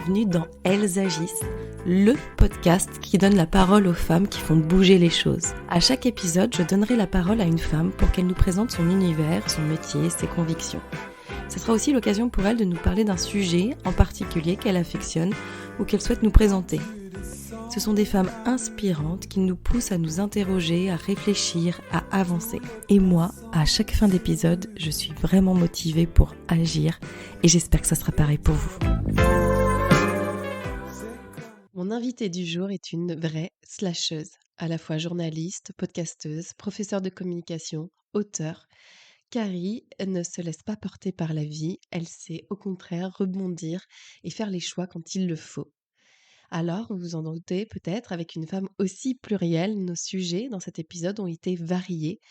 bienvenue dans Elles agissent, le podcast qui donne la parole aux femmes qui font bouger les choses. À chaque épisode, je donnerai la parole à une femme pour qu'elle nous présente son univers, son métier, ses convictions. Ce sera aussi l'occasion pour elle de nous parler d'un sujet en particulier qu'elle affectionne ou qu'elle souhaite nous présenter. Ce sont des femmes inspirantes qui nous poussent à nous interroger, à réfléchir, à avancer. Et moi, à chaque fin d'épisode, je suis vraiment motivée pour agir et j'espère que ça sera pareil pour vous. Mon invitée du jour est une vraie slasheuse, à la fois journaliste, podcasteuse, professeure de communication, auteure. Carrie ne se laisse pas porter par la vie, elle sait au contraire rebondir et faire les choix quand il le faut. Alors, vous vous en doutez peut-être, avec une femme aussi plurielle, nos sujets dans cet épisode ont été variés.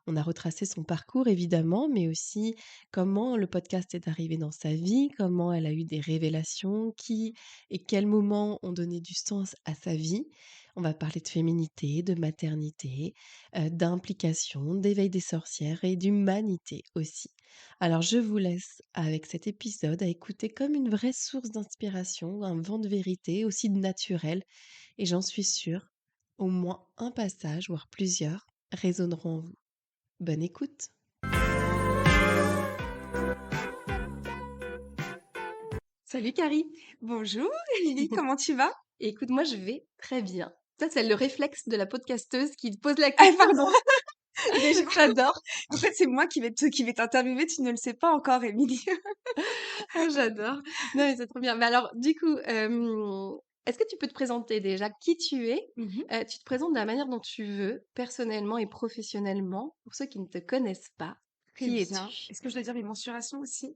On a retracé son parcours évidemment, mais aussi comment le podcast est arrivé dans sa vie, comment elle a eu des révélations, qui et quels moments ont donné du sens à sa vie. On va parler de féminité, de maternité, d'implication, d'éveil des sorcières et d'humanité aussi. Alors je vous laisse avec cet épisode à écouter comme une vraie source d'inspiration, un vent de vérité aussi naturel, et j'en suis sûre, au moins un passage, voire plusieurs, résonneront en vous. Bonne écoute. Salut Carrie. Bonjour Émilie, comment tu vas? Écoute, moi je vais très bien. Ça, c'est le réflexe de la podcasteuse qui te pose la Ah question. pardon, déjà J'adore. en fait, c'est moi qui vais t'interviewer, tu ne le sais pas encore Émilie. Ah, j'adore. Non, mais c'est trop bien. Mais alors, du coup, est-ce que tu peux te présenter déjà qui tu es? Mmh. Tu te présentes de la manière dont tu veux, personnellement et professionnellement. Pour ceux qui ne te connaissent pas, Très qui bien. es-tu? Est-ce que je dois dire mes mensurations aussi?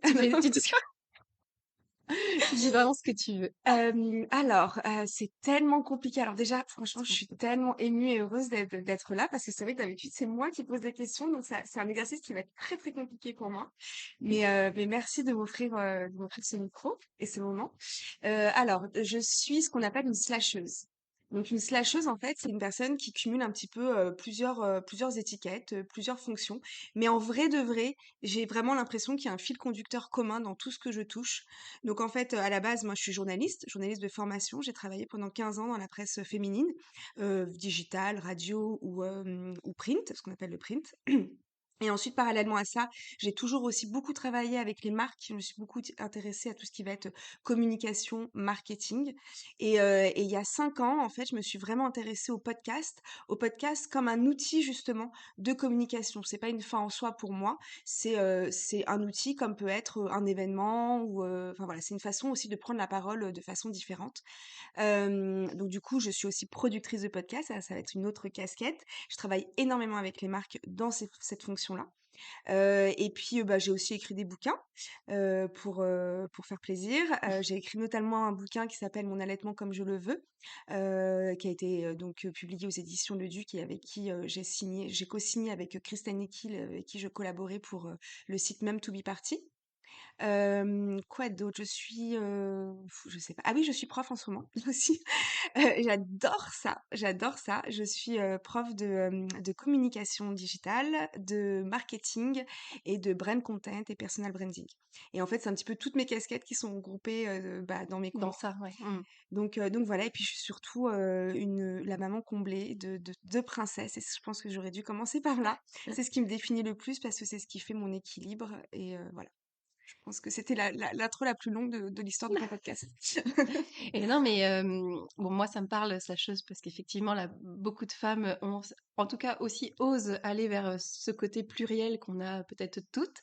Tu dis vraiment ce que tu veux. C'est tellement compliqué. Alors déjà, franchement, je suis tellement émue et heureuse d'être là parce que c'est vrai que d'habitude, c'est moi qui pose des questions, donc ça c'est un exercice qui va être très, très compliqué pour moi. Mais merci de m'offrir ce micro et ce moment. Je suis ce qu'on appelle une slasheuse. Donc une slasheuse, en fait, c'est une personne qui cumule un petit peu, plusieurs étiquettes, plusieurs fonctions. Mais en vrai de vrai, j'ai vraiment l'impression qu'il y a un fil conducteur commun dans tout ce que je touche. Donc en fait, à la base, moi je suis journaliste de formation. J'ai travaillé pendant 15 ans dans la presse féminine, digitale, radio ou print, ce qu'on appelle le print. Et ensuite, parallèlement à ça, j'ai toujours aussi beaucoup travaillé avec les marques. Je me suis beaucoup intéressée à tout ce qui va être communication, marketing. Et il y a 5 ans, en fait, je me suis vraiment intéressée au podcast comme un outil justement de communication. C'est pas une fin en soi pour moi, c'est un outil comme peut être un événement enfin voilà, c'est une façon aussi de prendre la parole de façon différente. Donc du coup, je suis aussi productrice de podcast, ça va être une autre casquette. Je travaille énormément avec les marques dans cette fonction-là. Et puis, bah, j'ai aussi écrit des bouquins, pour faire plaisir. J'ai écrit notamment un bouquin qui s'appelle «Mon allaitement comme je le veux», qui a été, publié aux éditions Le Duc et avec qui, j'ai co-signé avec, Christine Nikhil, avec qui je collaborais pour, le site Meme to be Party. Quoi d'autre? Je sais pas. Ah oui, je suis prof en ce moment aussi. J'adore ça, j'adore ça. Je suis, prof de communication digitale, de marketing et de brand content et personal branding. Et en fait, c'est un petit peu toutes mes casquettes qui sont regroupées, bah, dans mes Dans cours. ça, ouais. Donc voilà et puis je suis surtout, la maman comblée de 2 princesses et je pense que j'aurais dû commencer par là. C'est ce qui me définit le plus parce que c'est ce qui fait mon équilibre et voilà. Je pense que c'était l'intro la plus longue de l'histoire de mon podcast. Et non, mais bon, moi, ça me parle, sa chose, parce qu'effectivement, là, beaucoup de femmes ont, en tout cas, aussi osent aller vers ce côté pluriel qu'on a peut-être toutes.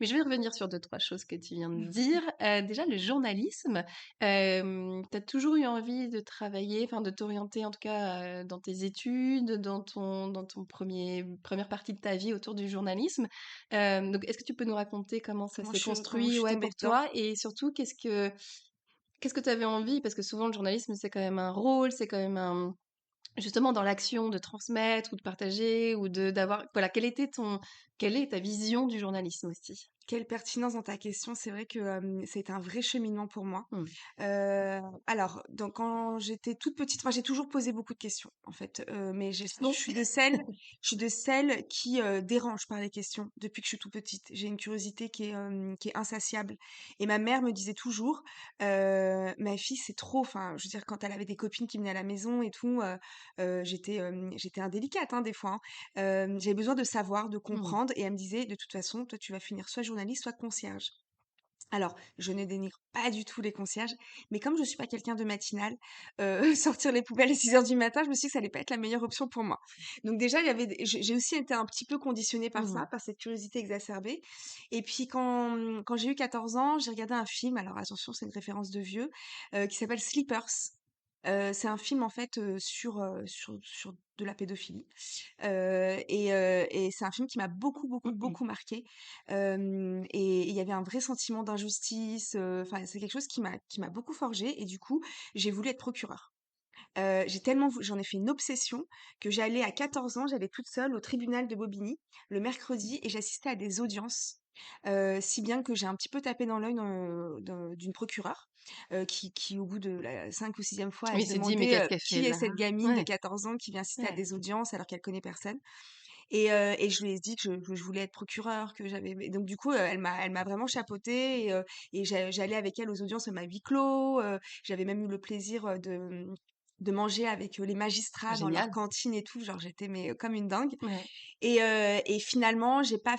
Mais je vais revenir sur deux, trois choses que tu viens de dire. Déjà, le journalisme, tu as toujours eu envie de travailler, enfin, de t'orienter, en tout cas, dans tes études, dans ton première partie de ta vie autour du journalisme. Donc, est-ce que tu peux nous raconter comment ça s'est Comment je construit, suis ouais, tombée pour dedans? toi? Et surtout, qu'est-ce que tu avais envie? Parce que souvent, le journalisme, c'est quand même un rôle, c'est quand même justement dans l'action de transmettre ou de partager ou d'avoir, voilà, quel était Quelle est ta vision du journalisme aussi? Quelle pertinence dans ta question. C'est vrai que, c'est un vrai cheminement pour moi. Mmh. Alors donc quand j'étais toute petite, moi j'ai toujours posé beaucoup de questions en fait, mais Non? je suis de celles qui, dérangent par les questions depuis que je suis toute petite. J'ai une curiosité qui est insatiable et ma mère me disait toujours, «Ma fille, c'est trop», enfin, je veux dire quand elle avait des copines qui venaient à la maison et tout, j'étais indélicate, hein, des fois, hein. J'avais besoin de savoir, de Mmh. comprendre et elle me disait: «De toute façon, toi, tu vas finir soit journaliste, soit concierge». Alors, je ne dénigre pas du tout les concierges, mais comme je suis pas quelqu'un de matinal, sortir les poubelles à 6 heures du matin, je me suis dit que ça allait pas être la meilleure option pour moi. Donc déjà, il y avait des j'ai aussi été un petit peu conditionnée par Mmh. ça, par cette curiosité exacerbée et puis quand j'ai eu 14 ans, j'ai regardé un film, alors attention, c'est une référence de vieux, qui s'appelle Sleepers. C'est un film en fait, sur de la pédophilie. Et c'est un film qui m'a beaucoup, beaucoup, Mmh mh. beaucoup marquée. Et il y avait un vrai sentiment d'injustice, enfin, c'est quelque chose qui m'a beaucoup forgée et du coup, j'ai voulu être procureure. J'ai tellement vou J'en ai fait une obsession que j'allais à 14 ans, j'allais toute seule au tribunal de Bobigny le mercredi et j'assistais à des audiences, si bien que j'ai un petit peu tapé dans l'œil d'une procureure, qui au bout de la 5 ou sixième fois, elle Oui, se se dit: «Mais demandait, qu'est-ce qu'elle fait qui est là?» cette gamine de Ouais, 14 ans qui vient assister à ouais. des audiences alors qu'elle connaît personne. Et je lui ai dit que je voulais être procureure, que j'avais et donc du coup, elle m'a vraiment chapeautée et j'allais avec elle aux audiences, même à huis clos, j'avais même eu le plaisir, de manger avec, les magistrats dans leur Génial. cantine et tout, genre j'étais mais, comme une dingue. Ouais. Et finalement, j'ai pas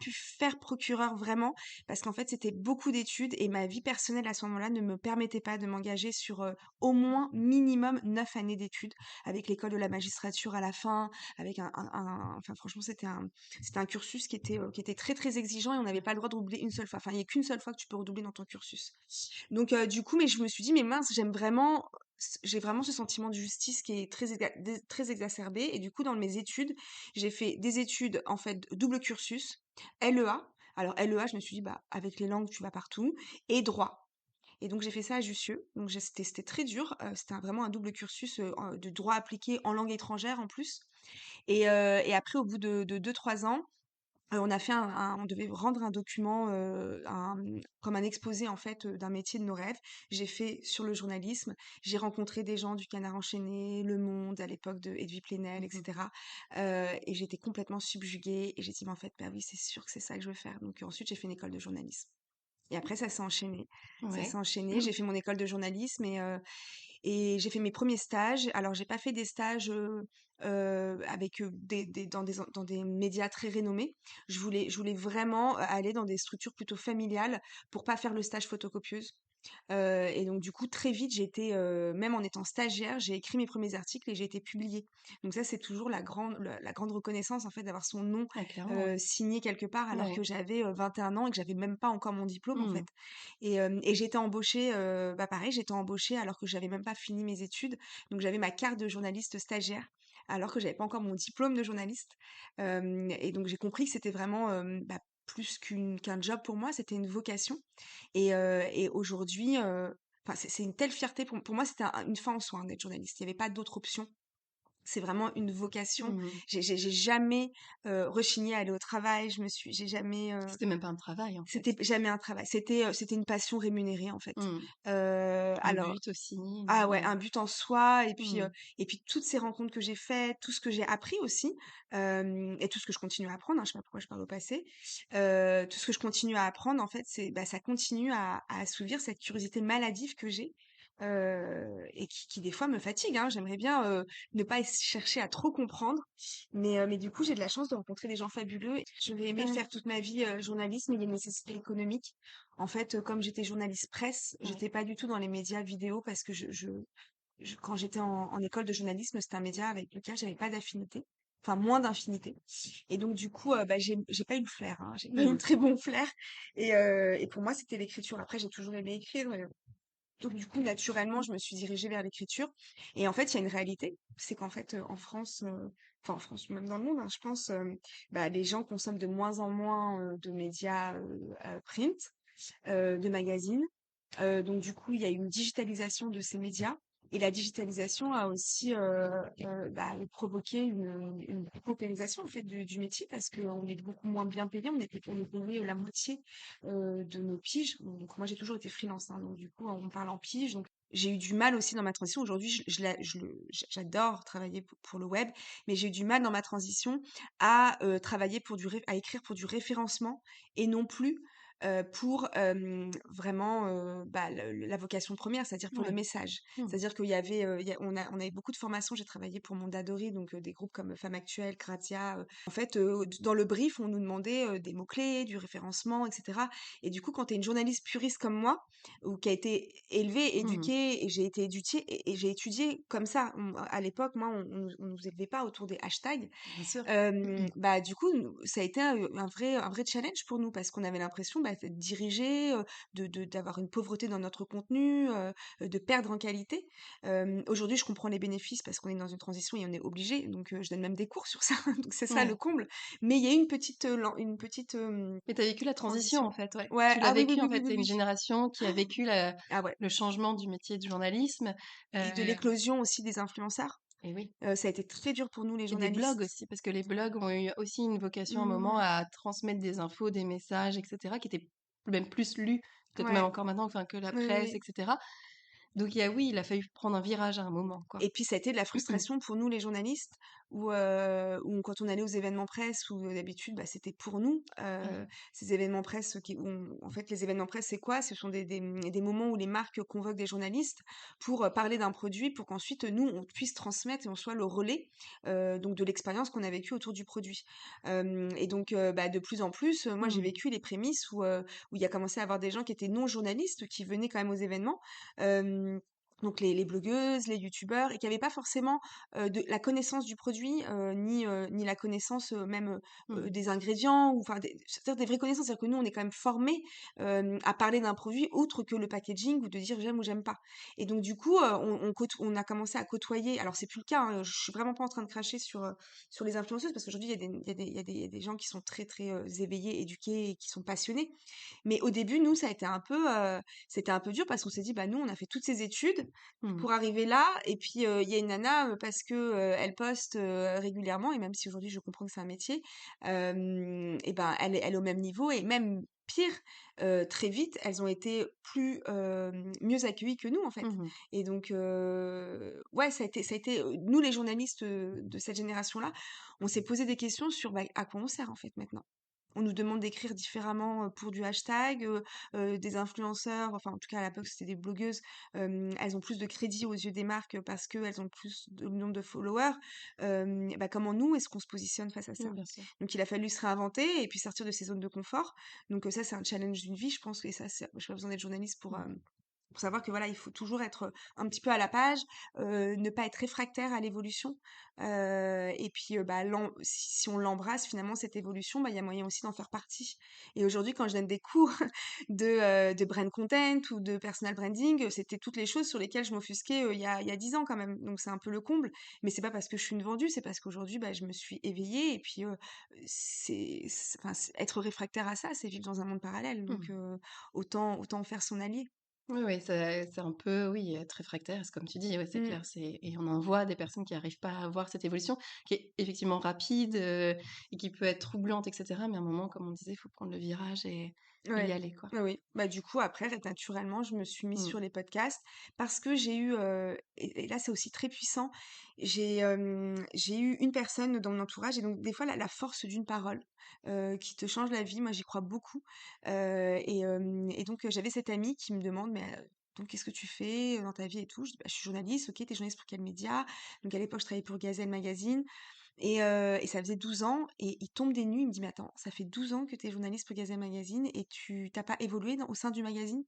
pu faire procureur vraiment parce qu'en fait, c'était beaucoup d'études et ma vie personnelle à ce moment-là ne me permettait pas de m'engager sur, au moins minimum 9 années d'études avec l'école de la magistrature à la fin, avec enfin franchement, c'était un cursus qui était très, très exigeant et on n'avait pas le droit de redoubler une seule fois. Enfin, il y a qu'une seule fois que tu peux redoubler dans ton cursus. Donc du coup, mais je me suis dit: «Mais mince, j'ai vraiment ce sentiment de justice qui est très exacerbé» et du coup, dans mes études, j'ai fait des études, en fait, double cursus, LEA. Alors LEA, je me suis dit: «Bah, avec les langues, tu vas partout» et droit. Et donc j'ai fait ça à Jussieu. Donc c'était très dur, vraiment un double cursus, de droit appliqué en langue étrangère en plus et après au bout de 2-3 ans, on devait rendre un document, comme un exposé en fait, d'un métier de nos rêves. J'ai fait sur le journalisme. J'ai rencontré des gens du Canard enchaîné, Le Monde, à l'époque de Edwy Plenel, et Mmh mh. cetera. Et j'étais complètement subjuguée et j'ai dit: «Mais en fait, bah oui, c'est sûr que c'est ça que je veux faire». Donc ensuite, j'ai fait une école de journalisme. Et après ça s'est enchaîné. Ça s'est Ouais. enchaîné. Mmh. J'ai fait mon école de journalisme et j'ai fait mes premiers stages. Alors j'ai pas fait des stages, avec, des dans des médias très renommés. Je voulais vraiment, aller dans des structures plutôt familiales pour pas faire le stage photocopieuse. Et donc du coup, très vite, même en étant stagiaire, j'ai écrit mes premiers articles et j'ai été publiée. Donc ça, c'est toujours la grande reconnaissance, en fait, d'avoir son nom, Ah clairement, ouais. signé quelque part alors Ouais. que j'avais, 21 ans et que j'avais même pas encore mon diplôme, en Mmh. fait. Et j'étais embauchée, bah, pareil, j'étais embauchée alors que j'avais même pas fini mes études. Donc j'avais ma carte de journaliste stagiaire alors que j'avais pas encore mon diplôme de journaliste. Et donc j'ai compris que c'était vraiment, bah, plus qu'un job pour moi, c'était une vocation. Et aujourd'hui, enfin, c'est une telle fierté pour moi, c'était une fin en soi, hein, d'être journaliste. Il y avait pas d'autre option. C'est vraiment une vocation. Mmh. J'ai jamais, rechigné à aller au travail. J'ai jamais, C'était même pas un travail, en fait. c'était jamais un travail. C'était une passion rémunérée, en fait. Mmh. Un Alors but aussi, ah ouais, ouais. un but en soi Mmh. et puis toutes ces rencontres que j'ai faites, tout ce que j'ai appris aussi, et tout ce que je continue à apprendre, hein, je sais pas pourquoi je parle au passé. Tout ce que je continue à apprendre en fait, ça continue à assouvir cette curiosité maladive que j'ai, et qui des fois me fatigue, hein. J'aimerais bien, ne pas chercher à trop comprendre, mais du coup, j'ai de la chance de rencontrer des gens fabuleux. J'aurais aimé Ouais. faire toute ma vie, journaliste, mais il y a une nécessité économique. En fait, comme j'étais journaliste presse, Ouais. j'étais pas du tout dans les médias vidéo parce que quand j'étais en école de journalisme, c'était un média avec lequel j'avais pas d'affinité, enfin moins d'infinité. Et donc du coup, bah, j'ai pas eu le flair, hein, j'ai pas eu le Mmh. très bon flair. Et pour moi, c'était l'écriture. Après, j'ai toujours aimé écrire. Donc du coup, naturellement, je me suis dirigée vers l'écriture. Et en fait, il y a une réalité, c'est qu'en fait, en France, enfin en France, même dans le monde, hein, je pense, bah, les gens consomment de moins en moins de médias print, de magazines. Donc du coup, il y a une digitalisation de ces médias. Et la digitalisation a aussi provoqué une paupérisation en fait du métier parce qu'on est beaucoup moins bien payé. On est payé la moitié de nos piges. Donc moi j'ai toujours été freelance, hein, donc du coup on parle en pige. Donc j'ai eu du mal aussi dans ma transition. Aujourd'hui, j'adore travailler pour le web, mais j'ai eu du mal dans ma transition à travailler à écrire pour du référencement et non plus pour vraiment la vocation première, c'est-à-dire pour le Ouais. message. Mmh. C'est-à-dire qu'il y avait, on avait beaucoup de formations. J'ai travaillé pour Mondadori, donc des groupes comme Femmes Actuelles, Grazia. En fait, dans le brief, on nous demandait des mots-clés, du référencement, etc. Et du coup, quand tu es une journaliste puriste comme moi, ou qui a été élevée, Mmh. éduquée, et j'ai été éduquée, et j'ai étudié comme ça. À l'époque, moi, on nous élevait pas autour des hashtags. Bien sûr. Bah, du coup, ça a été un vrai challenge pour nous parce qu'on avait l'impression, d'être dirigés, d'avoir une pauvreté dans notre contenu, de perdre en qualité. Aujourd'hui, je comprends les bénéfices parce qu'on est dans une transition et on est obligé, donc je donne même des cours sur ça, donc c'est ça le Ouais. comble. Mais il y a eu une petite, Mais tu as vécu la transition, transition. en fait, ouais. Ouais, Tu l'as ah oui, oui, vécu, oui, en oui, fait. oui, Tu une oui. génération qui a vécu Ah ouais, le changement du métier de journalisme, et de heu l'éclosion aussi des influenceurs. et oui. Ça a été très dur pour nous les Et des blogs journalistes. aussi, parce que les blogs ont eu aussi une vocation à un moment Mmh. à transmettre des infos, des messages, et cetera, qui étaient même plus lus, peut-être même Ouais, encore maintenant, enfin, que la oui, oui, presse, oui. et cetera. Donc oui, il a fallu prendre un virage à un moment, quoi. Et puis ça a été de la frustration pour nous les journalistes où quand on allait aux événements presse où d'habitude, c'était pour nous, Ouais. ces événements presse en fait les événements presse c'est quoi? Ce sont des moments où les marques convoquent des journalistes pour, parler d'un produit pour qu'ensuite, nous on puisse transmettre et on soit le relais, donc de l'expérience qu'on a vécue autour du produit. Et donc, de plus en plus, moi j'ai Mmh. vécu les prémices où il y a commencé à avoir des gens qui étaient non journalistes qui venaient quand même aux événements. Donc les blogueuses, les youtubeurs et qui avaient pas forcément, de la connaissance du produit, ni la connaissance, même, Mmh. des ingrédients ou enfin des c'est-à-dire des vraies connaissances. C'est-à-dire que nous, on est quand même formés, à parler d'un produit autre que le packaging ou de dire: «J'aime» ou «J'aime pas» et donc du coup, on a commencé à côtoyer alors c'est plus le cas, hein, je suis vraiment pas en train de cracher sur les influenceuses parce qu'aujourd'hui il y a des gens qui sont très, très, éveillés, éduqués et qui sont passionnés. Mais au début, nous, ça a été c'était un peu dur parce qu'on s'est dit, bah, nous, on a fait toutes ces études Mmh. pour arriver là. Et puis, il y a une nana, parce que elle poste régulièrement, et même si aujourd'hui je comprends que c'est un métier, et ben, elle est au même niveau et même pire, très vite, elles ont été mieux accueillies que nous, en fait. Mmh. Et donc, ouais, ça a été, nous, les journalistes de cette génération-là, on s'est posé des questions sur bah, à quoi on sert, en fait, maintenant. On nous demande d'écrire différemment, pour du hashtag, des influenceurs, enfin, en tout cas, à l'époque, c'était des blogueuses, elles ont plus de crédit aux yeux des marques parce qu'elles ont plus de nombre de followers. Comment nous, est-ce qu'on se positionne face à ça? Oui, bien sûr. Donc il a fallu se réinventer et puis sortir de ses zones de confort. Donc ça, c'est un challenge d'une vie, je pense que ça, c'est j'ai pas besoin d'être journaliste Mmh. pour savoir que voilà, il faut toujours être un petit peu à la page, ne pas être réfractaire à l'évolution, et puis, si on l'embrasse finalement cette évolution, il y a moyen aussi d'en faire partie. Et aujourd'hui, quand je donne des cours de brand content ou de personal branding, c'était toutes les choses sur lesquelles je m'offusquais, il y a 10 ans quand même. Donc c'est un peu le comble, mais c'est pas parce que je suis une vendue, c'est parce qu'aujourd'hui, je me suis éveillée et puis, être réfractaire à ça, c'est vivre dans un monde parallèle. Donc, Mmh. autant en faire son allié. Oui, oui, c'est un peu, oui, être réfractaire, c'est comme tu dis, ouais, c'est Mmh. clair, et on en voit des personnes qui arrivent pas à voir cette évolution, qui est effectivement rapide, et qui peut être troublante, et cetera, mais à un moment, comme on disait, il faut prendre le virage et y Ouais. aller, quoi. Oui, oui. Du coup, après, naturellement, je me suis mise Mmh. sur les podcasts parce que j'ai eu, et là, c'est aussi très puissant, j'ai eu une personne dans mon entourage et donc des fois, la force d'une parole, qui te change la vie, moi, j'y crois beaucoup, et donc j'avais cette amie qui me demande: «Mais, donc qu'est-ce que tu fais, dans ta vie et tout?» Je dis: «Bah, je suis journaliste». «OK, tu es journaliste pour quel média?» Donc à l'époque, je travaillais pour Gazelle Magazine. Et ça faisait 12 ans et il tombe des nues, il me dit: «Mais attends, ça fait 12 ans que tu es journaliste pour Gazelle Magazine et tu tu pas évolué au sein du magazine?»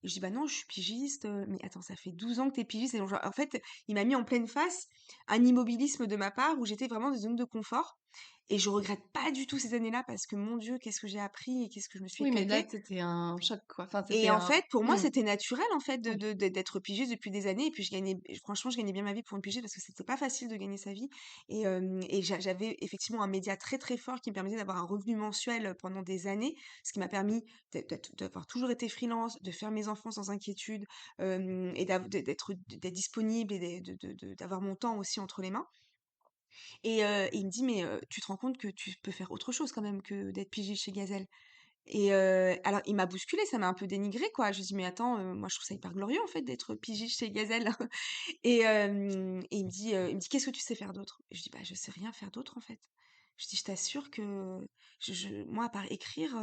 Et je dis: «Bah non, je suis pigiste», «Mais attends, ça fait 12 ans que tu es pigiste», et donc genre en fait, il m'a mis en pleine face un immobilisme de ma part où j'étais vraiment dans une zone de confort et je regrette pas du tout ces années-là parce que mon Dieu, qu'est-ce que j'ai appris et qu'est-ce que je me suis Oui, mais là, éclatée. c'était un choc, quoi. Enfin, c'était Et en un fait, pour moi, mmh, c'était naturel, en fait, oui. d'être pigiste depuis des années. Et puis, franchement, je gagnais bien ma vie pour une pigiste parce que c'était pas facile de gagner sa vie. Et j'avais effectivement un média très, très fort qui me permettait d'avoir un revenu mensuel pendant des années, ce qui m'a permis d'avoir toujours été freelance, de faire mes mes enfants sans inquiétude, et d'être disponible et d'avoir mon temps aussi entre les mains. Et il me dit: «Mais, tu te rends compte que tu peux faire autre chose quand même que d'être pigiste chez Gazelle?» Et alors il m'a bousculée, ça m'a un peu dénigrée, quoi. Je lui dis: «Mais attends, moi je trouve ça hyper glorieux en fait d'être pigiste chez Gazelle». Et il me dit: «Qu'est-ce que tu sais faire d'autre?» Et je dis: «Bah, je sais rien faire d'autre en fait». Je dis: «Je t'assure que moi à part écrire,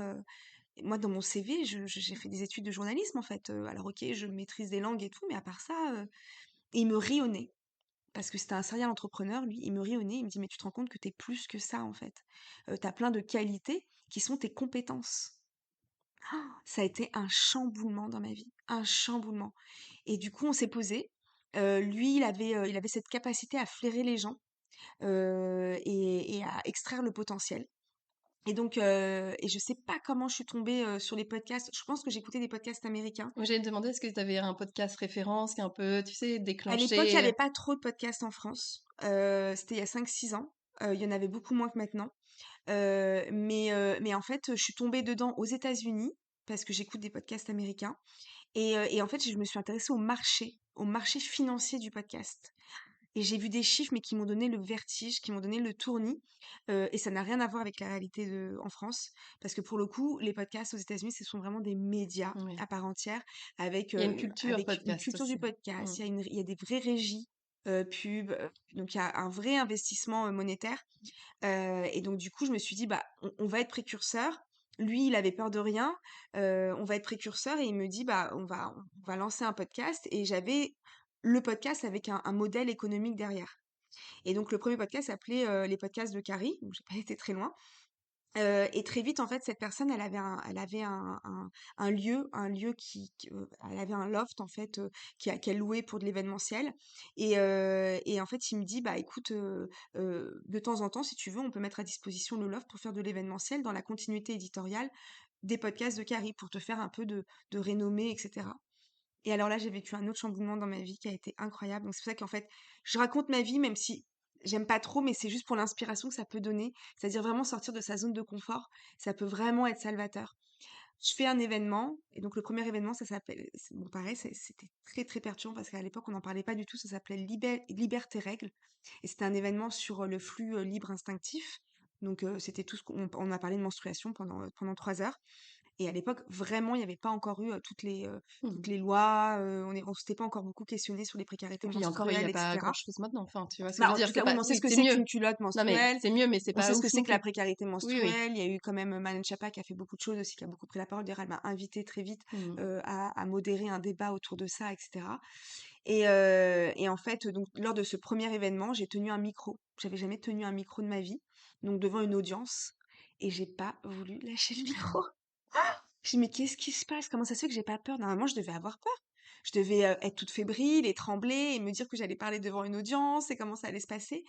moi dans mon CV, j'ai fait des études de journalisme en fait, alors OK, je maîtrise des langues et tout, mais à part ça, et il me rit au nez. Parce que c'était un serial entrepreneur, lui, il me rit au nez, il me dit: «Mais tu te rends compte que t'es plus que ça, en fait. Tu plein de qualités qui sont tes compétences». Ça a été un chamboulement dans ma vie, un chamboulement. Et du coup, on s'est posé. Lui, il avait cette capacité à flairer les gens, et à extraire le potentiel. Et je sais pas comment je suis tombée, sur les podcasts. Je pense que j'écoutais des podcasts américains. Moi, j'allais te demander, est-ce que tu avais un podcast référence qui est un peu, tu sais, À l'époque, il y déclenché? avait pas trop de podcasts en France. C'était il y a 5, 6 ans. Il y en avait beaucoup moins que maintenant. Mais en fait, je suis tombée dedans aux États-Unis parce que j'écoute des podcasts américains et en fait, je me suis intéressée au marché financier du podcast et j'ai vu des chiffres, mais qui m'ont donné le vertige, qui m'ont donné le tournis, et ça n'a rien à voir avec la réalité en France parce que pour le coup, les podcasts aux États-Unis, ce sont vraiment des médias Oui. à part entière avec, Il y a une culture avec une podcast culture du aussi. podcast. Mm. Il y a des vraies régies, pub, donc il y a un vrai investissement, monétaire. Et donc du coup, je me suis dit: «Bah, on va être précurseur». Lui, il avait peur de rien, on va être précurseur et il me dit: «Bah, on va lancer un podcast» et j'avais le podcast avec un modèle économique derrière. Et donc le premier podcast s'appelait, «Les podcasts de Carrie», donc j'ai pas été très loin. Et très vite, en fait, cette personne, elle avait un lieu elle avait un loft, en fait, qu'elle louait pour de l'événementiel. Et en fait, il me dit: «Bah, écoute, de temps en temps, si tu veux, on peut mettre à disposition le loft pour faire de l'événementiel dans la continuité éditoriale des podcasts de Carrie, pour te faire un peu de renommée et cetera». Et alors là, j'ai vécu un autre chamboulement dans ma vie qui a été incroyable. Donc c'est pour ça qu'en fait, je raconte ma vie, même si j'aime pas trop, mais c'est juste pour l'inspiration que ça peut donner. C'est-à-dire vraiment sortir de sa zone de confort. Ça peut vraiment être salvateur. Je fais un événement, et donc le premier événement, ça s'appelle, bon pareil, c'était très très perturbant parce qu'à l'époque, on n'en parlait pas du tout. Ça s'appelait Libère tes règles. Et c'était un événement sur le flux libre instinctif. Donc c'était tout ce qu'on a parlé de menstruation pendant 3 heures. Et à l'époque, vraiment, il n'y avait pas encore eu, toutes Mhm. les lois, on s'était pas encore beaucoup questionné sur les précarités Et puis encore, il n'y a menstruelles et pas cetera. grand-chose maintenant. Enfin, tu vois ce que je Bah, veux en dire? tout C'est cas, oui, pas, mais on sait oui, ce que c'est c'est mieux. qu'une culotte Non, mais menstruelle, c'est mieux, mais c'est on sait pas ce que ouf c'est non que la plus. précarité Oui, oui. menstruelle. Il y a eu quand même Marlène Schiappa qui a fait beaucoup de choses aussi, qui a beaucoup pris la parole. D'ailleurs, elle m'a invitée très vite, Mhm. à modérer un débat autour de ça et cetera. Et en fait, donc lors de ce premier événement, j'ai tenu un micro. J'avais jamais tenu un micro de ma vie, donc devant une audience, et j'ai pas voulu lâcher le micro. Je dis: «Mais qu'est-ce qui se passe? Comment ça se fait que j'ai pas peur?» Normalement, je devais avoir peur. Je devais, être toute fébrile et trembler et me dire que j'allais parler devant une audience et comment ça allait se passer.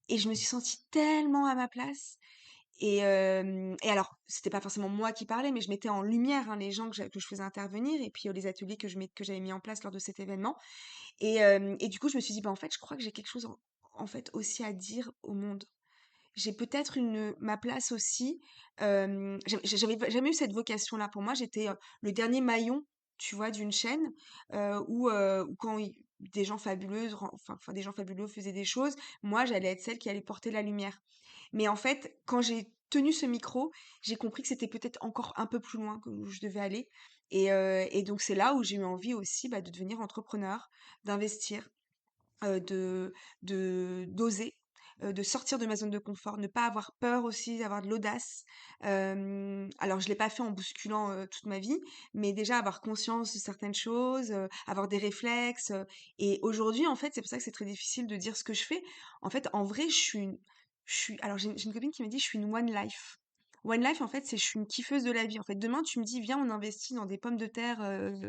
Et je me suis sentie tellement à ma place. Et alors, c'était pas forcément moi qui parlais, mais je mettais en lumière, hein, les gens que je faisais intervenir, et puis, les ateliers que j'avais mis en place lors de cet événement. Et du coup, je me suis dit: «Bah, en fait, je crois que j'ai quelque chose en fait aussi à dire au monde». J'ai peut-être ma place aussi. J'avais jamais eu cette vocation-là. Pour moi, j'étais, le dernier maillon, tu vois, d'une chaîne, où quand des gens fabuleux, enfin des gens fabuleux faisaient des choses, moi, j'allais être celle qui allait porter la lumière. Mais en fait, quand j'ai tenu ce micro, j'ai compris que c'était peut-être encore un peu plus loin que où je devais aller. Et donc c'est là où j'ai eu envie aussi, bah, de devenir entrepreneur, d'investir, d'oser, de sortir de ma zone de confort, ne pas avoir peur aussi, d'avoir de l'audace. Alors je l'ai pas fait en bousculant, toute ma vie, mais déjà avoir conscience de certaines choses, avoir des réflexes, et aujourd'hui, en fait, c'est pour ça que c'est très difficile de dire ce que je fais. En fait, en vrai, alors j'ai une copine qui m'a dit: «Je suis une one life». One life, en fait, c'est je suis une kiffeuse de la vie. En fait, demain, tu me dis: «Viens, on investit dans des pommes de terre,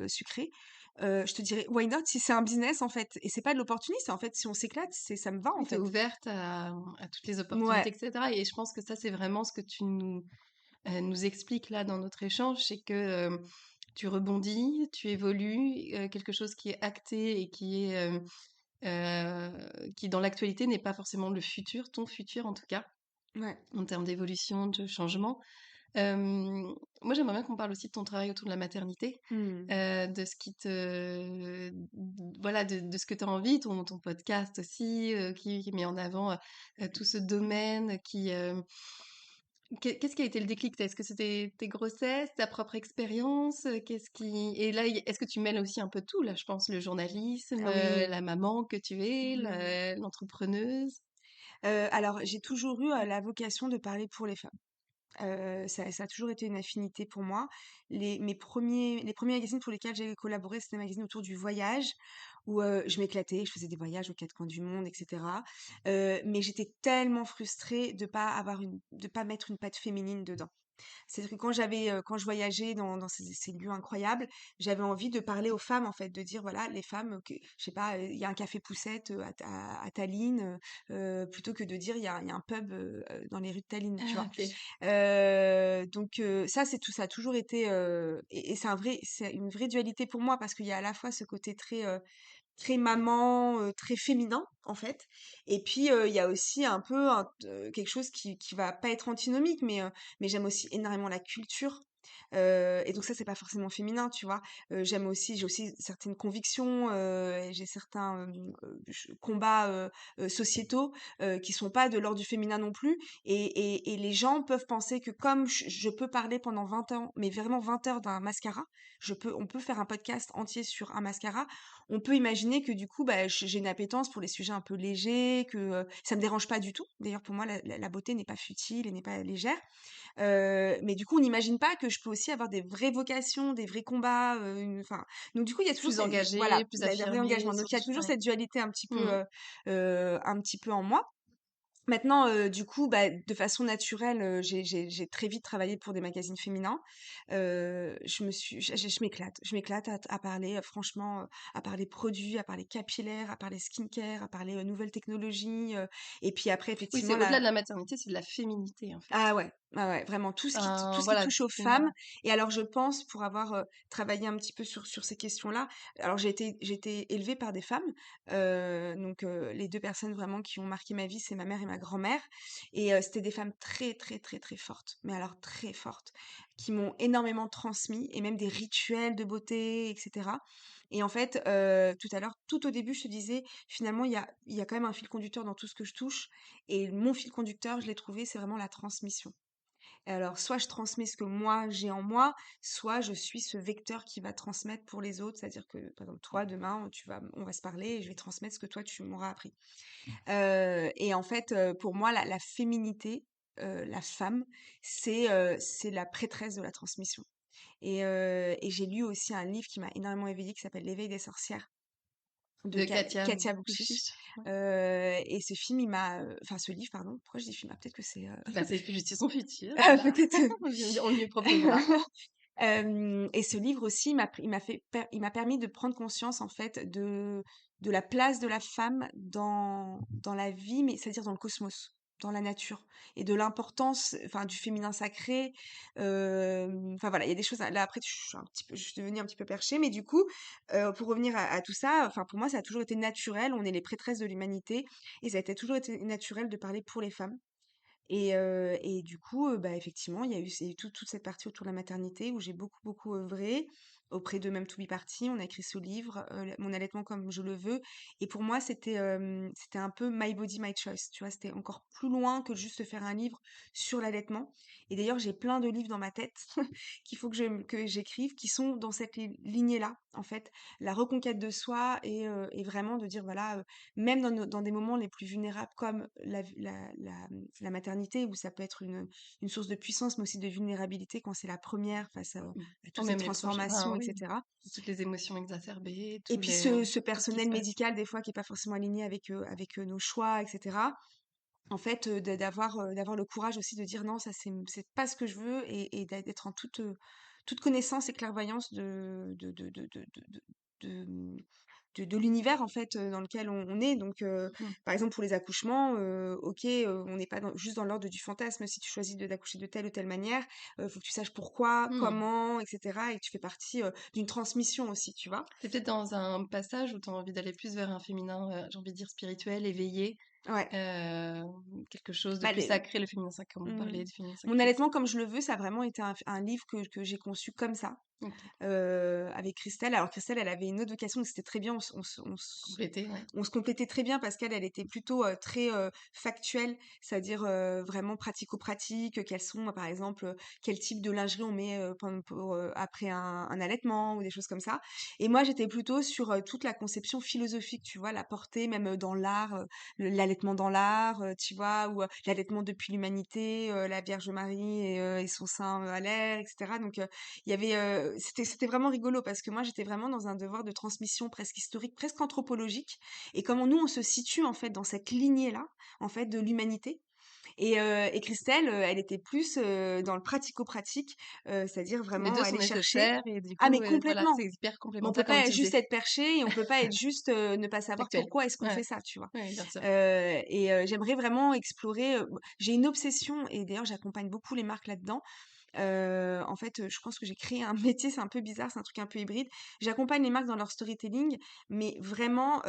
sucrées». Je te dirais: «Why not?» Si c'est un business, en fait, et c'est pas de l'opportunisme, en fait, si on s'éclate, ça me va, en Oui, tu es fait. ouverte à toutes les opportunités, Ouais, etc. Et je pense que ça, c'est vraiment ce que tu nous expliques là dans notre échange, c'est que tu rebondis, tu évolues, quelque chose qui est acté et qui dans l'actualité n'est pas forcément le futur, ton futur en tout cas, ouais. en termes d'évolution, de changement. Moi, j'aimerais bien qu'on parle aussi de ton travail autour de la maternité, Mmh. de ce qui te voilà, de ce que tu as envie, ton podcast aussi, qui met en avant, tout ce domaine qui, qu'est-ce qui a été le déclic? Est-ce que c'était tes grossesses, ta propre expérience? Qu'est-ce qui et là, est-ce que tu mêles aussi un peu tout là, je pense, le journalisme, Ah oui. la maman que tu es, Mmh. l'entrepreneuse? Alors j'ai toujours eu, la vocation de parler pour les femmes. Ça a toujours été une affinité pour moi. Les premiers magazines pour lesquels j'ai collaboré, c'était des magazines autour du voyage où, je m'éclatais, je faisais des voyages aux 4 coins du monde et cetera. Mais j'étais tellement frustrée de pas mettre une patte féminine dedans. C'est-à-dire que quand je voyageais dans ces lieux incroyables, j'avais envie de parler aux femmes, en fait, de dire, voilà, les femmes, que je sais pas, il y a un café Poucette, à Tallinn, plutôt que de dire: il y a un pub, dans les rues de Tallinn», tu Ah vois? OK. Ça, ça a toujours été, et c'est une vraie dualité pour moi parce qu'il y a à la fois ce côté très maman, très féminin, en fait. Et puis, il y a aussi un peu quelque chose qui va pas être antinomique, mais j'aime aussi énormément la culture. Et donc ça, c'est pas forcément féminin, tu vois? J'ai aussi certaines convictions, et j'ai certains, combats, sociétaux, qui sont pas de l'ordre du féminin non plus. Et les gens peuvent penser que comme je peux parler pendant 20 ans, mais vraiment 20 heures d'un mascara, on peut faire un podcast entier sur un mascara. On peut imaginer que du coup, bah, j'ai une appétence pour les sujets un peu légers, que ça me dérange pas du tout. D'ailleurs, pour moi, la beauté n'est pas futile et n'est pas légère. Mais du coup, on n'imagine pas que je peux aussi avoir des vraies vocations, des vrais combats. Enfin, donc du coup, il y a toujours Plus voilà, engagée, plus des vrais affirmée engagements. Donc sur il y a toujours ouais. cette dualité Mmh. un petit peu en moi. Maintenant, du coup, bah, de façon naturelle, j'ai très vite travaillé pour des magazines féminins. Je m'éclate. Je m'éclate à parler, franchement, à parler produits, à parler capillaires, à parler skincare, à parler, nouvelles technologies, et puis après Oui, c'est effectivement au-delà la de la maternité, c'est de la féminité, en fait. ah ouais, ouais, ouais, vraiment tout Enfin, ce qui voilà, touche aux c'est femmes. Et alors je pense pour avoir, travaillé un petit peu sur ces questions-là, alors j'ai été élevée par des femmes, donc les 2 personnes vraiment qui ont marqué ma vie, c'est ma mère et ma grand-mère. Et c'était des femmes très, très, très, très fortes, mais alors très fortes, qui m'ont énormément transmis et même des rituels de beauté et cetera. Et en fait, tout à l'heure, tout au début, je te disais, finalement, il y a quand même un fil conducteur dans tout ce que je touche. Et mon fil conducteur, je l'ai trouvé, c'est vraiment la transmission. Et alors, soit je transmets ce que moi j'ai en moi, soit je suis ce vecteur qui va transmettre pour les autres. C'est-à-dire que, par exemple, toi, demain, on va se parler et je vais transmettre ce que toi, tu m'auras appris. Et en fait, pour moi, la féminité, la femme, c'est la prêtresse de la transmission. Et j'ai lu aussi un livre qui m'a énormément éveillée qui s'appelle L'éveil des sorcières de de Katia Katia Bouchiche. Bouchiche. Ouais. Et ce film, enfin ce livre, pardon. Pourquoi je dis film? Ah, peut-être que c'est Bah, c'est Justice son futur, ah, voilà. peut-être. On lui proposera. Et ce livre aussi il m'a permis de prendre conscience en fait de la place de la femme dans la vie, mais c'est-à-dire dans le cosmos, dans la nature, et de l'importance, enfin, du féminin sacré. Enfin voilà, il y a des choses. Là après, je suis devenue un petit peu perchée, mais du coup, pour revenir à tout ça, enfin pour moi, ça a toujours été naturel. On est les prêtresses de l'humanité, et ça a toujours été naturel de parler pour les femmes. Et du coup, bah, effectivement, il y a eu toute cette partie autour de la maternité où j'ai beaucoup, beaucoup œuvré auprès de Même to Be Party. On a écrit ce livre, Mon allaitement comme je le veux. Et pour moi, c'était un peu my body, my choice, tu vois? C'était encore plus loin que juste faire un livre sur l'allaitement. Et d'ailleurs, j'ai plein de livres dans ma tête qu'il faut que j'écrive, qui sont dans cette lignée-là, en fait. La reconquête de soi, et vraiment de dire, voilà, même dans des moments les plus vulnérables comme la maternité, où ça peut être une source de puissance, mais aussi de vulnérabilité quand c'est la première face Mmh. à Oh, toutes ces même les proches enfin, transformations, oui, etc. toutes les émotions exacerbées, Et tous puis les ce tout ce qui personnel se passe. médical, des fois, qui est pas forcément aligné avec nos choix, etc. En fait, d'avoir le courage aussi de dire non, ça c'est pas ce que je veux, et d'être en toute connaissance et clairvoyance de, mmh, de l'univers en fait, dans lequel on est. Donc Mmh. par exemple pour les accouchements, OK, on n'est pas juste dans l'ordre du fantasme. Si tu choisis d'accoucher de telle ou telle manière, faut que tu saches pourquoi, Mmh. comment, et cetera, et que tu fais partie, d'une transmission aussi, tu vois? Tu peut-être dans un passage où tu as envie d'aller plus vers un féminin, j'ai envie de dire spirituel, éveillé. Ouais. Quelque chose de Bah, plus les sacré, le féminin sacré, comme on mmh. parlait du féminin Mon sacré. allaitement comme je le veux, ça a vraiment été un livre que j'ai conçu comme ça, OK. avec Christelle. Alors Christelle, elle avait une autre vocation, donc c'était très bien, Compléter, ouais. on se complétait très bien parce qu'elle, elle était plutôt, très, factuelle, c'est-à-dire, vraiment pratico-pratique, quels sont, par exemple, quel type de lingerie on met, après un allaitement ou des choses comme ça. Et moi, j'étais plutôt sur, toute la conception philosophique, tu vois? La portée même, dans l'art, l'allaitement dans l'art, tu vois? Ou, l'allaitement depuis l'humanité, la Vierge Marie et son sein, à l'air et cetera. Donc, il y avait, c'était vraiment rigolo parce que moi, j'étais vraiment dans un devoir de transmission presque historique, presque anthropologique. Et comment nous, on se situe en fait dans cette lignée-là, en fait, de l'humanité. Et Christelle, elle était plus dans le pratico-pratique, c'est-à-dire Les vraiment 2 sont aller chercher. nécessaires et du Ah coup, mais voilà, complètement. c'est hyper Mais on peut complémentaire comme pas tu juste disais. être perché et on peut pas être juste ne pas savoir Factuel. pourquoi est-ce qu'on Ouais, fait ça, tu vois. ouais, bien sûr. J'aimerais vraiment explorer. J'ai une obsession et d'ailleurs j'accompagne beaucoup les marques là-dedans. En fait, je pense que j'ai créé un métier, c'est un peu bizarre, c'est un truc un peu hybride. J'accompagne les marques dans leur storytelling, mais vraiment,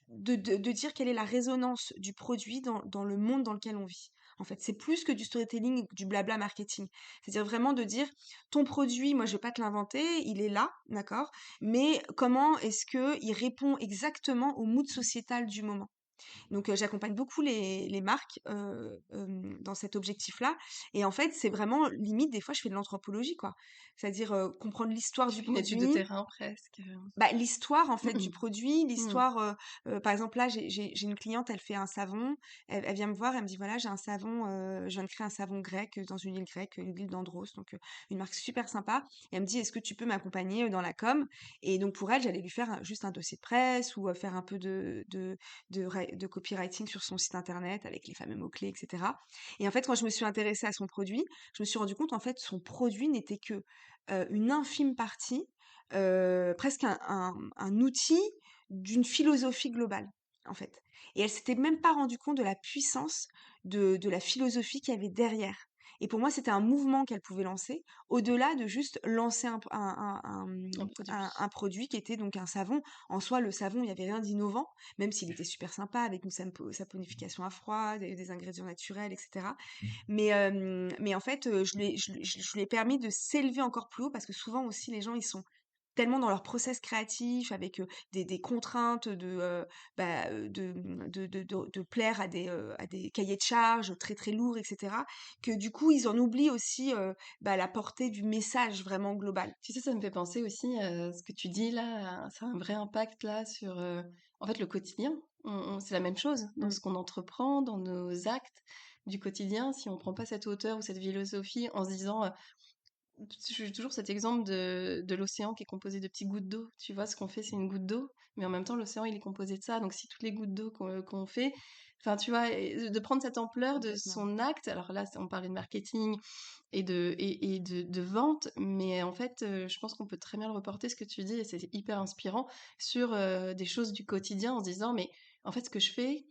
de dire quelle est la résonance du produit dans le monde dans lequel on vit. En fait, c'est plus que du storytelling, du blabla marketing. C'est-à-dire vraiment de dire, ton produit, moi je vais pas te l'inventer, il est là, d'accord? Mais comment est-ce que il répond exactement au mood sociétal du moment? Donc, j'accompagne beaucoup les marques, dans cet objectif-là et en fait, c'est vraiment limite des fois je fais de l'anthropologie, quoi. C'est-à-dire, comprendre l'histoire Tu du fais une étude de produit, terrain presque. bah, l'histoire en fait du produit, Mmh. l'histoire, par exemple là j'ai une cliente, elle fait un savon, elle vient me voir, elle me dit: «Voilà, j'ai un savon, je viens de créer un savon grec, dans une île grecque, l'île d'Andros», donc une marque super sympa et elle me dit: «Est-ce que tu peux m'accompagner, dans la com?» Et donc pour elle, j'allais lui faire juste un dossier de presse ou, faire un peu de copywriting sur son site internet avec les fameux mots-clés et cetera. Et en fait, quand je me suis intéressée à son produit, je me suis rendu compte en fait son produit n'était que, une infime partie, presque un outil d'une philosophie globale, en fait. Et elle s'était même pas rendue compte de la puissance de la philosophie qu'il y avait derrière. Et pour moi, c'était un mouvement qu'elle pouvait lancer, au-delà de juste lancer Un produit. un produit qui était donc un savon. En soi, le savon, il n'y avait rien d'innovant, même s'il était super sympa avec une saponification à froid, des ingrédients naturels, etc. Mais en fait, je lui ai permis de s'élever encore plus haut parce que souvent aussi les gens, ils sont tellement dans leur process créatif avec, des contraintes de plaire à des cahiers de charges très, très lourds et cetera, que du coup, ils en oublient aussi, la portée du message vraiment global. Tu sais, ça me fait penser aussi, ce que tu dis là, ça a un vrai impact là sur, en fait, le quotidien. On c'est la même chose dans Mmh. ce qu'on entreprend, dans nos actes du quotidien. Si on prend pas cette hauteur ou cette philosophie en se disant, j'ai toujours cet exemple de l'océan qui est composé de petites gouttes d'eau. Tu vois, ce qu'on fait, c'est une goutte d'eau, mais en même temps, l'océan, il est composé de ça. Donc, si toutes les gouttes d'eau qu'on fait, enfin, tu vois, et de prendre cette ampleur de Complètement. son acte. Alors là, on parlait de marketing et de vente, mais en fait, je pense qu'on peut très bien le reporter, ce que tu dis, et c'est hyper inspirant, sur des choses du quotidien en se disant, mais en fait, ce que je fais,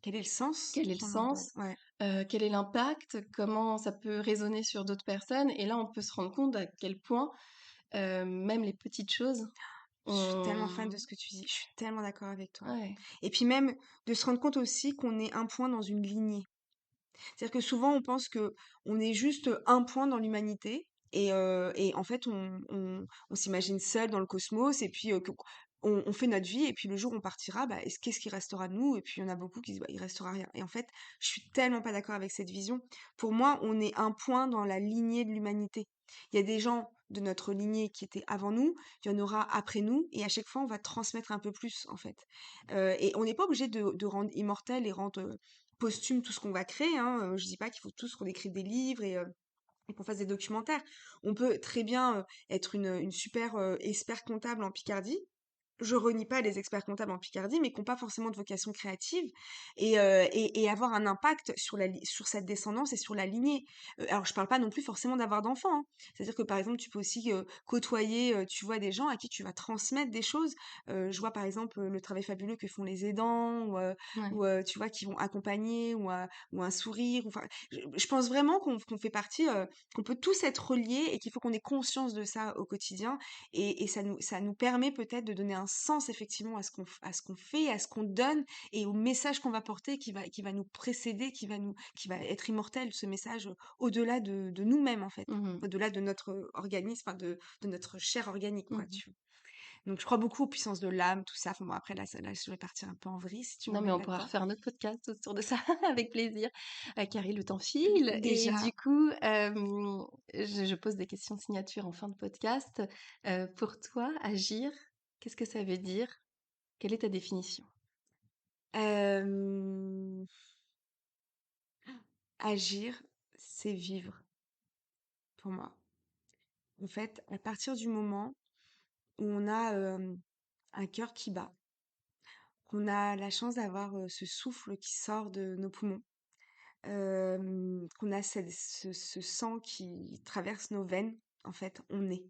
Quel est le sens quel est le qu'on leur donne? sens? Ouais. Quel est l'impact? Comment ça peut résonner sur d'autres personnes? Et là, on peut se rendre compte à quel point, même les petites choses Je suis tellement fan ont de ce que tu dis, je suis tellement d'accord avec toi. ouais, Et puis même de se rendre compte aussi qu'on est un point dans une lignée. C'est-à-dire que souvent on pense que on est juste un point dans l'humanité et en fait on s'imagine seul dans le cosmos et puis on fait notre vie et puis le jour où on partira, bah, qu'est-ce qui restera de nous? Et puis il y en a beaucoup qui disent bah, il restera rien. Et en fait, je suis tellement pas d'accord avec cette vision. Pour moi, on est un point dans la lignée de l'humanité. Il y a des gens de notre lignée qui étaient avant nous, il y en aura après nous, et à chaque fois on va transmettre un peu plus en fait. Et on n'est pas obligé de rendre immortel et rendre posthume tout ce qu'on va créer, hein. Je dis pas qu'il faut tous qu'on écrive des livres et qu'on fasse des documentaires. On peut très bien être une super expert comptable en Picardie. Je renie pas les experts comptables en Picardie, mais qui n'ont pas forcément de vocation créative et avoir un impact sur sur cette descendance et sur la lignée. Alors je parle pas non plus forcément d'avoir d'enfants, hein. C'est-à-dire que par exemple tu peux aussi côtoyer, tu vois, des gens à qui tu vas transmettre des choses. Je vois par exemple le travail fabuleux que font les aidants ouais. tu vois qui vont accompagner ou un sourire. Enfin, je pense vraiment qu'on fait partie, qu'on peut tous être reliés et qu'il faut qu'on ait conscience de ça au quotidien et ça nous permet peut-être de donner un un sens effectivement à ce qu'on fait, à ce qu'on donne et au message qu'on va porter qui va nous précéder, qui va être immortel, ce message, au-delà de nous-mêmes, en fait. Mmh mh. Au-delà de notre organisme, enfin de notre chair organique, quoi, Mmh. tu vois? Donc je crois beaucoup aux puissances de l'âme, tout ça. Enfin bon, après là, je vais partir un peu en vrille si tu Non, mais m'emmènes on pourra là-dedans. refaire un autre podcast autour de ça avec plaisir. Carrie, le temps file et Déjà, du coup, je pose des questions signature en fin de podcast. Pour toi, agir, qu'est-ce que ça veut dire? Quelle est ta définition? hem, agir, c'est vivre pour moi. En fait, à partir du moment où on a, un cœur qui bat, qu'on a la chance d'avoir, ce souffle qui sort de nos poumons, qu'on a ce sang qui traverse nos veines, en fait, on est,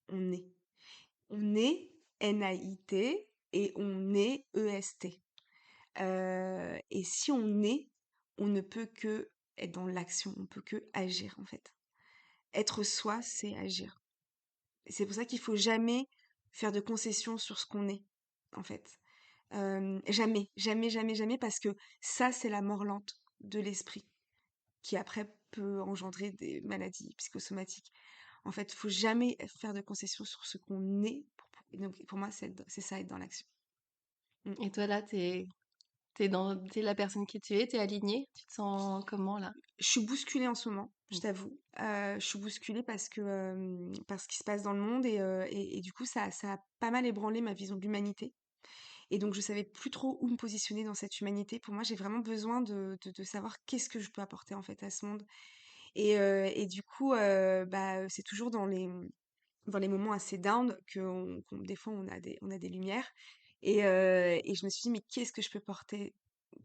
on est. On est N-A-I-T et on est E-S-T. Et si on est, on ne peut que être dans l'action, on peut que agir, en fait. Être soi, c'est agir. Et c'est pour ça qu'il faut jamais faire de concessions sur ce qu'on est, en fait. Jamais, jamais, jamais, jamais, parce que ça, c'est la mort lente de l'esprit, qui après peut engendrer des maladies psychosomatiques. En fait, faut jamais faire de concessions sur ce qu'on est. Et donc, pour moi, c'est ça, être dans l'action. Mm. Et toi là, t'es la personne qui tu es, t'es alignée, tu te sens comment là? Je suis bousculée en ce moment, je Mmh. t'avoue. Je suis bousculée parce que par ce qui se passe dans le monde et du coup, ça a pas mal ébranlé ma vision de l'humanité. Et donc, je savais plus trop où me positionner dans cette humanité. Pour moi, j'ai vraiment besoin de savoir qu'est-ce que je peux apporter en fait à ce monde. Et du coup, bah, c'est toujours dans les moments assez down des fois on a des lumières. Et je me suis dit, mais qu'est-ce que je peux porter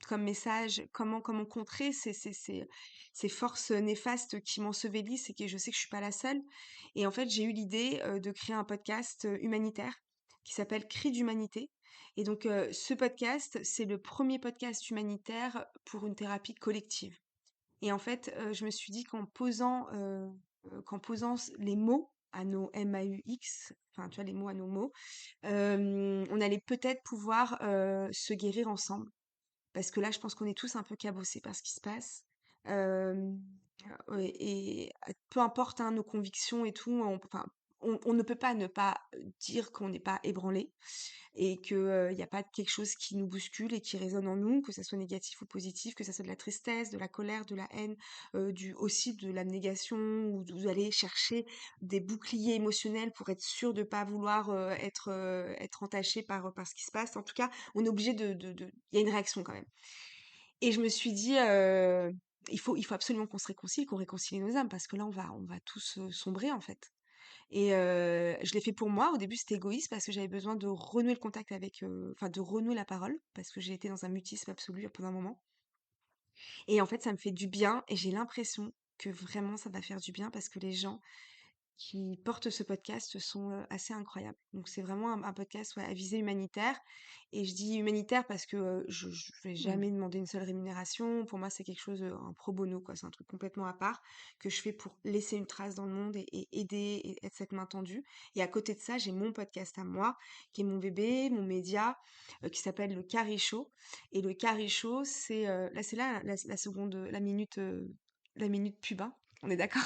comme message? Comment contrer ces forces néfastes qui m'ensevelissent et que je sais que je suis pas la seule. Et en fait, j'ai eu l'idée de créer un podcast humanitaire qui s'appelle Cri d'humanité. Et donc, ce podcast, c'est le premier podcast humanitaire pour une thérapie collective. Et en fait, je me suis dit qu'en posant les mots à nos MAUX, enfin, tu vois, les mots à nos mots, on allait peut-être pouvoir se guérir ensemble. Parce que là, je pense qu'on est tous un peu cabossés par ce qui se passe. Hem, ouais, et peu importe, hein, nos convictions et tout, on ne peut pas ne pas dire qu'on n'est pas ébranlé et que, il y a pas quelque chose qui nous bouscule et qui résonne en nous, que ça soit négatif ou positif, que ça soit de la tristesse, de la colère, de la haine, aussi de l'abnégation ou d'aller chercher des boucliers émotionnels pour être sûr de pas vouloir, être entaché par ce qui se passe. En tout cas, on est obligé il y a une réaction quand même. Et je me suis dit, il faut absolument qu'on se réconcilie, qu'on réconcilie nos âmes parce que là, on va tous, sombrer, en fait. Et je l'ai fait pour moi. Au début, c'était égoïste parce que j'avais besoin de renouer le contact avec, enfin de renouer la parole parce que j'ai été dans un mutisme absolu pendant un moment. Et en fait, ça me fait du bien et j'ai l'impression que vraiment ça va faire du bien parce que les gens qui portent ce podcast sont, assez incroyables. Donc c'est vraiment un podcast, ouais, à visée humanitaire et je dis humanitaire parce que, je vais Mmh. jamais demander une seule rémunération. Pour moi, c'est quelque chose, un pro bono, quoi. C'est un truc complètement à part que je fais pour laisser une trace dans le monde et aider et être cette main tendue. Et à côté de ça, j'ai mon podcast à moi, qui est mon bébé, mon média, qui s'appelle Le Carré Show. Et Le Carré Show, c'est là la seconde, la minute pub, hein. On est d'accord?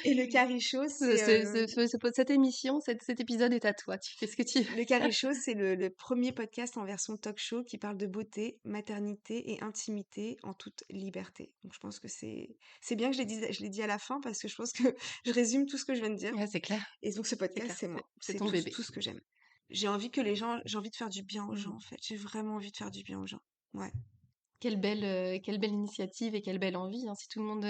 Et Le Carré Show, Cette émission, cet épisode est à toi, tu fais ce que tu veux. Le Carré Show, c'est le premier podcast en version talk show qui parle de beauté, maternité et intimité en toute liberté. Donc je pense que c'est bien que je l'ai dit à la fin parce que je pense que je résume tout ce que je viens de dire. Ouais, c'est clair, Et donc ce c'est podcast, clair, c'est c'est moi. c'est C'est ton bébé. tout ce que j'aime. J'ai envie de faire du bien aux gens, Mmh. en fait. J'ai vraiment envie de faire du bien aux gens. Ouais. Quelle belle initiative et quelle belle envie, hein. Si tout le monde,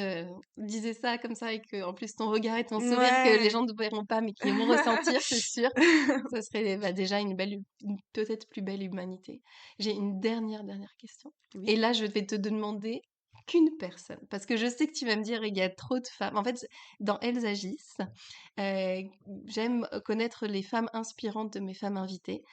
disait ça comme ça et que en plus ton regard et ton sourire que les Ouais. gens ne verront pas mais qui vont ressentir, c'est sûr, ça serait, bah, déjà une peut-être plus belle humanité. J'ai une dernière question et Oui. là, je vais te demander qu'une personne, parce que je sais que tu vas me dire: «Il y a trop de femmes». En fait, dans Elles agissent, heu, j'aime connaître les femmes inspirantes de mes femmes invitées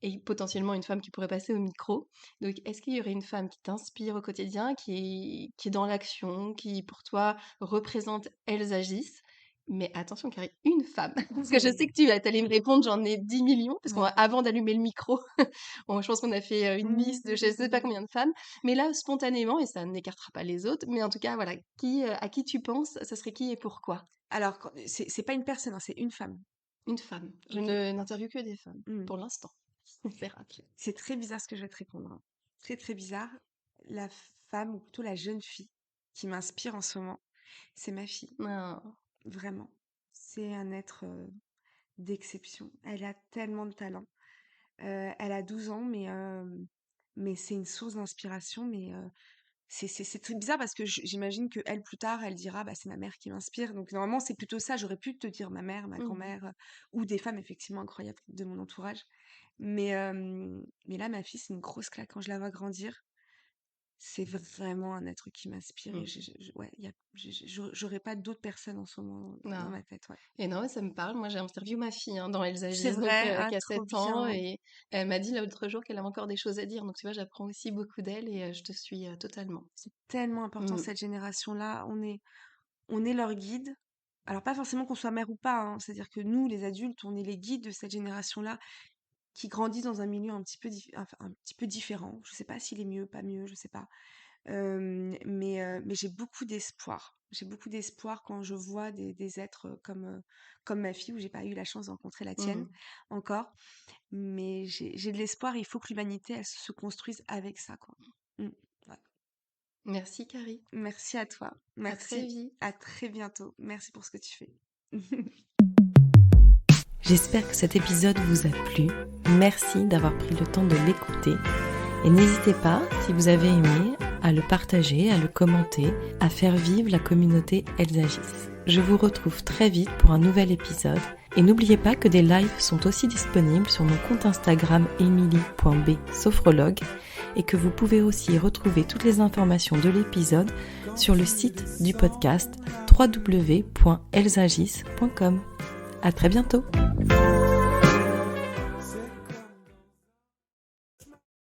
et potentiellement une femme qui pourrait passer au micro. Donc, est-ce qu'il y aurait une femme qui t'inspire au quotidien, qui est dans l'action, qui pour toi représente Elles agissent Mais attention, Carrie, une femme. Parce que je sais que tu allais me répondre, j'en ai 10 millions, parce Ouais. qu'avant d'allumer le micro, je pense qu'on a fait une liste de je sais pas combien de femmes. Mais là, spontanément, et ça n'écartera pas les autres, mais en tout cas, voilà, à qui tu penses, ça serait qui et pourquoi? Alors, c'est pas une personne, hein, c'est une femme. Une femme. Je Ok. n'interviewe que des femmes, Hmm. pour l'instant. On verra. C'est très bizarre ce que je vais te répondre, hein. Très, très bizarre. La femme, ou plutôt la jeune fille, qui m'inspire en ce moment, c'est ma fille. Ah, Vraiment. C'est un être d'exception. Elle a tellement de talent. Elle a 12 ans, mais c'est une source d'inspiration. Mais c'est très bizarre parce que j'imagine que elle, plus tard, elle dira, bah, c'est ma mère qui m'inspire. Donc normalement, c'est plutôt ça. J'aurais pu te dire ma mère, ma mhm. grand-mère, ou des femmes effectivement incroyables de mon entourage. Mais là, ma fille, c'est une grosse claque quand je la vois grandir. C'est vraiment un être qui m'inspire et Mm. ouais, j'aurais pas d'autres personnes en ce moment dans Non. ma tête, ouais. Et non, mais ça me parle. Moi, j'ai interviewé ma fille dans Elles C'est agissent, donc vrai, ah, qui a trop 7 ans, bien. et elle m'a dit l'autre jour qu'elle avait encore des choses à dire. Donc, tu vois, j'apprends aussi beaucoup d'elle et je te suis totalement. C'est tellement important Mm. cette génération-là. On est leur guide. Alors pas forcément qu'on soit mère ou pas, hein. C'est-à-dire que nous, les adultes, on est les guides de cette génération-là qui grandit dans un milieu un petit peu, enfin, un petit peu différent. Je sais pas s'il est mieux, pas mieux, je sais pas. Mais j'ai beaucoup d'espoir. J'ai beaucoup d'espoir quand je vois des êtres comme ma fille, où j'ai pas eu la chance de rencontrer la tienne Mhm. encore. Mais j'ai de l'espoir et il faut que l'humanité, elle se construise avec ça, quoi. Mm. Ouais. Merci, Carrie. Merci à toi. À très Merci. vite. À très bientôt. Merci pour ce que tu fais. J'espère que cet épisode vous a plu. Merci d'avoir pris le temps de l'écouter. Et n'hésitez pas, si vous avez aimé, à le partager, à le commenter, à faire vivre la communauté Elles agissent. Je vous retrouve très vite pour un nouvel épisode. Et n'oubliez pas que des lives sont aussi disponibles sur mon compte Instagram emily.b-sophrologue et que vous pouvez aussi retrouver toutes les informations de l'épisode sur le site du podcast www.ellesagissent.com. À très bientôt.